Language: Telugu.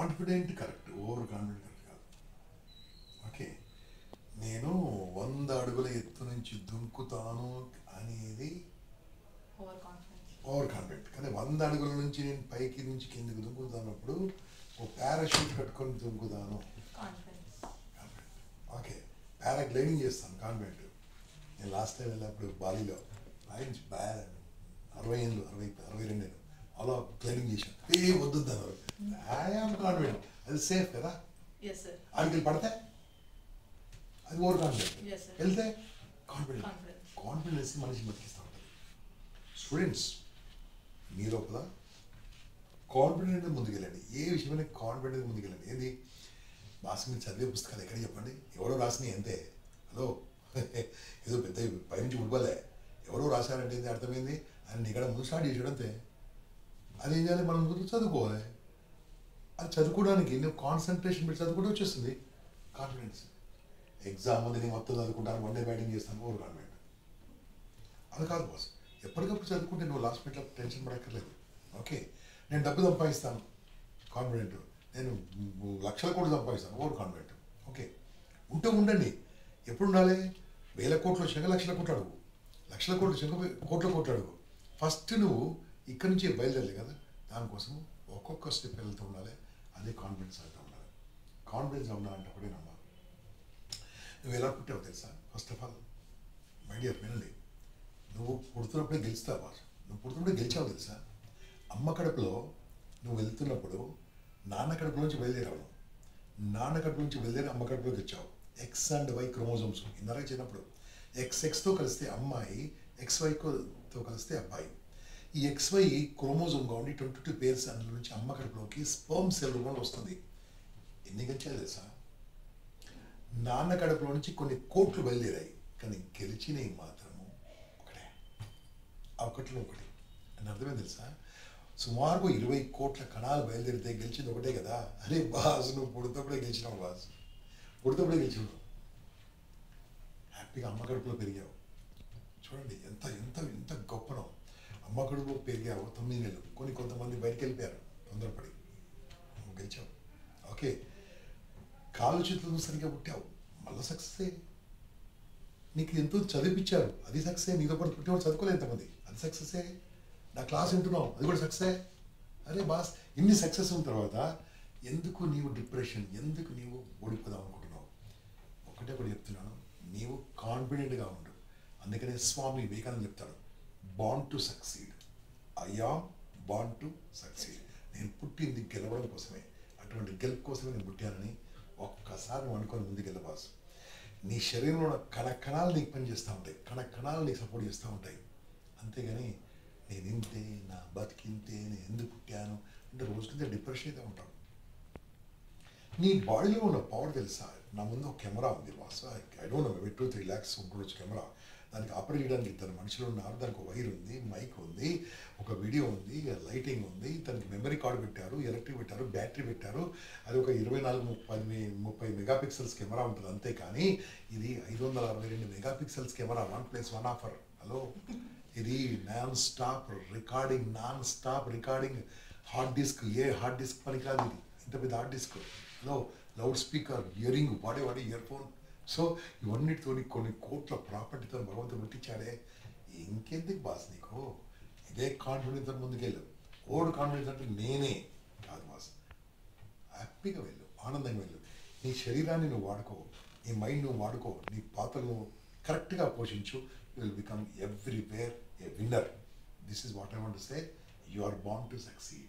Confident correct, over confident correct కాదు. ఓకే, నేను 100 అడుగుల ఎత్తు నుంచి దుంకుతాను అనేది ఓవర్ కాన్ఫిడెంట్. కానీ 100 అడుగుల నుంచి నేను పైకి నుంచి కిందకి దుంకుతానప్పుడు ఓ పారాషూట్ కట్టుకొని దుంకుతాను కాన్ఫిడెంట్. ఓకే, పారాగ్లైడింగ్ చేస్తాను కాన్ఫిడెంట్. నేను లాస్ట్ టైం వెళ్ళినప్పుడు బాలీలో 60 ఏళ్ళు 62 ఏళ్ళు అలా గ్లైడింగ్ చేశాను. వద్దు అన్నారు. ఐఆమ్ కాన్ఫిడెంట్, అది సేఫ్ కదా. ఆడికి పడితే అది ఓవర్ కాన్ఫిడెంట్, వెళ్తే కాన్ఫిడెంట్. కాన్ఫిడెన్స్ మనిషి బతికిస్తూ ఉంటుంది. స్టూడెంట్స్, మీ లోపల కాన్ఫిడెంట్ ముందుకెళ్ళండి. ఏ విషయమైనా కాన్ఫిడెంట్ ముందుకెళ్ళండి. ఏంది బాస్, మీరు చదివే పుస్తకాలు ఎక్కడ చెప్పండి, ఎవరో రాసినాయి అంతే. హలో, ఏదో పెద్ద పైనుంచి ఉడవలే, ఎవరో రాశారంటే ఏంది అర్థమైంది అని ఇక్కడ ముందు స్టార్ట్ చేసాడు అంతే. అదేం చేయాలి, మనం ముందు చదువుకోవాలి. అది చదువుకోవడానికి నువ్వు కాన్సన్ట్రేషన్ పెట్టి చదువుకుంటే వచ్చేస్తుంది కాన్ఫిడెన్స్. ఎగ్జామ్ ఉంది, నేను మొత్తం చదువుకుంటాను, వన్ డే బ్యాటింగ్ చేస్తాను, ఓవర్ కాన్ఫిడెంట్. అది కాదు బాస్, ఎప్పటికప్పుడు చదువుకుంటే నువ్వు లాస్ట్ మినిట్లో టెన్షన్ పడక్కర్లేదు. ఓకే, నేను డబ్బు సంపాదిస్తాను, కాన్ఫిడెంట్. నేను లక్షల కోట్లు సంపాదిస్తాను, ఓవర్ కాన్ఫిడెంట్. ఓకే, ఉండండి. ఎప్పుడు ఉండాలి? 1000 కోట్లు వచ్చాక లక్షల కోట్లు అడుగు, లక్షల కోట్లు వచ్చాక కోట్ల అడుగు. ఫస్ట్ నువ్వు ఇక్కడి నుంచి బయలుదేరలే కదా, దానికోసం ఒక్కొక్క స్టెప్ వెళ్తూ ఉండాలి. అదే కాన్ఫిడెన్స్ అవుతూ ఉండాలి. కాన్ఫిడెన్స్ ఉండాలంటే ఒకటే నమ్మా. నువ్వు ఎలా పుట్టావు తెలుసా? First of all my dear వినండి, నువ్వు పుడుతున్నప్పుడే గెలుస్తావు బాస్. నువ్వు పుడుతున్నప్పుడే గెలిచావు తెలుసా? అమ్మ కడుపులో నువ్వు వెళ్తున్నప్పుడు నాన్న కడుపు నుంచి బయలుదేరావు. నాన్న కడుపు నుంచి బయలుదేరి అమ్మ కడుపులోకి వచ్చావు. X and Y క్రోమోజోమ్స్ ఇందాక చిన్నప్పుడు XXతో కలిస్తే అమ్మాయి, XYతో కలిస్తే అబ్బాయి. ఈ XY క్రోమోజోమ్గా ఉండి 22 పేర్స్ అందులో నుంచి అమ్మ కడుపులోకి స్పర్మ్ సెల్ రూపంలో వస్తుంది. ఎన్ని గెలిచాయి తెలుసా? నాన్న కడుపులో నుంచి కొన్ని కోట్లు బయలుదేరాయి, కానీ గెలిచినవి మాత్రము ఒకటే. ఆ ఒకటిలో ఒకటి అని అర్థమైంది తెలుసా? సుమారు 20 కోట్ల కణాలు బయలుదేరితే గెలిచింది ఒకటే కదా. అరే బాస్, నువ్వు పుడుతప్పుడే గెలిచినావు బాస్, పుడుతప్పుడే గెలిచినావు. హ్యాపీగా అమ్మ కడుపులో పెరిగావు. చూడండి ఎంత ఎంత ఎంత గొప్పనో. అమ్మ కడుపులో పెరిగావు 9 నెలలు. కొంతమంది బయటికి వెళ్ళిపోయారు తొందరపడి, నువ్వు గెలిచావు. ఓకే, కాలు చేతులు సరిగ్గా పుట్టావు, మళ్ళీ సక్సెసే. నీకు ఎంతో చదివిపించారు, అది సక్సెసే. నీతో పాటు పుట్టేవాడు చదువుకోలేదు ఎంతమంది, అది సక్సెసే. నా క్లాస్ వింటున్నావు, అది కూడా సక్సెసే. అరే బాస్, ఇన్ని సక్సెస్ ఉన్న తర్వాత ఎందుకు నీవు డిప్రెషన్, ఎందుకు నీవు ఓడిపోదాం అనుకుంటున్నావు? ఒకటే చెప్తున్నాను, నీవు కాన్ఫిడెంట్గా ఉండు. అందుకనే స్వామి వివేకానంద చెప్తాడు, born to succeed. I am born to succeed. నేను పుట్టింది గెలవడం కోసమే, అటువంటి గెలుపు కోసమే నేను పుట్టానని ఒక్కసారి నువ్వు అనుకొని ముందుకెళ్ళ బాస్. నీ శరీరంలో ఉన్న కణకణాలు నీకు పనిచేస్తూ ఉంటాయి, కణకణాలు నీకు సపోర్ట్ చేస్తూ ఉంటాయి. అంతేగాని నేను ఇంతే, నా బతికింతే, నేను ఎందుకు పుట్టాను అంటే రోజు కింద డిప్రెషన్ అయితే ఉంటాను. నీ బాడీలో ఉన్న పవర్ తెలుసా? నా ముందు ఒక కెమెరా ఉంది boss, I don't know, 2-3 lakhs ఉండొచ్చు కెమెరా. దానికి ఆపరేట్ చేయడానికి 2 మనుషులు ఉన్నారు, దానికి ఒక వైర్ ఉంది, మైక్ ఉంది, ఒక వీడియో ఉంది, లైటింగ్ ఉంది, దానికి మెమరీ కార్డు పెట్టారు, ఎలక్ట్రిక్ పెట్టారు, బ్యాటరీ పెట్టారు. అది ఒక 24-30 మెగాపిక్సెల్స్ కెమెరా ఉంటుంది. అంతే కానీ ఇది 562 మెగాపిక్సెల్స్ కెమెరా, 1+1 ఆఫర్. హలో, ఇది non stop recording. Hard disk, ఏ హార్డ్ డిస్క్ పనికిరాదు ఇది, ఇంత పెద్ద hard disk. Hello, loud speaker, earring, వాడే ఇయర్ ఫోన్. సో ఇవన్నిటితో కొన్ని కోట్ల ప్రాపర్టీతో భగవంతుడు పుట్టించాడే. ఇంకెందుకు బాస్ నీకు? ఇదే కాన్ఫిడెన్స్ ముందుకెళ్ళు. ఓల్డ్ కాన్ఫిడెన్స్ అంటే నేనే కాదు బాస్. హ్యాపీగా వెళ్ళు, ఆనందంగా వెళ్ళు. నీ శరీరాన్ని నువ్వు వాడుకో, నీ మైండ్ నువ్వు వాడుకో, నీ పాత్రను నువ్వు కరెక్ట్గా పోషించు. You will become everywhere a winner. This is what I want to say. You are born to succeed.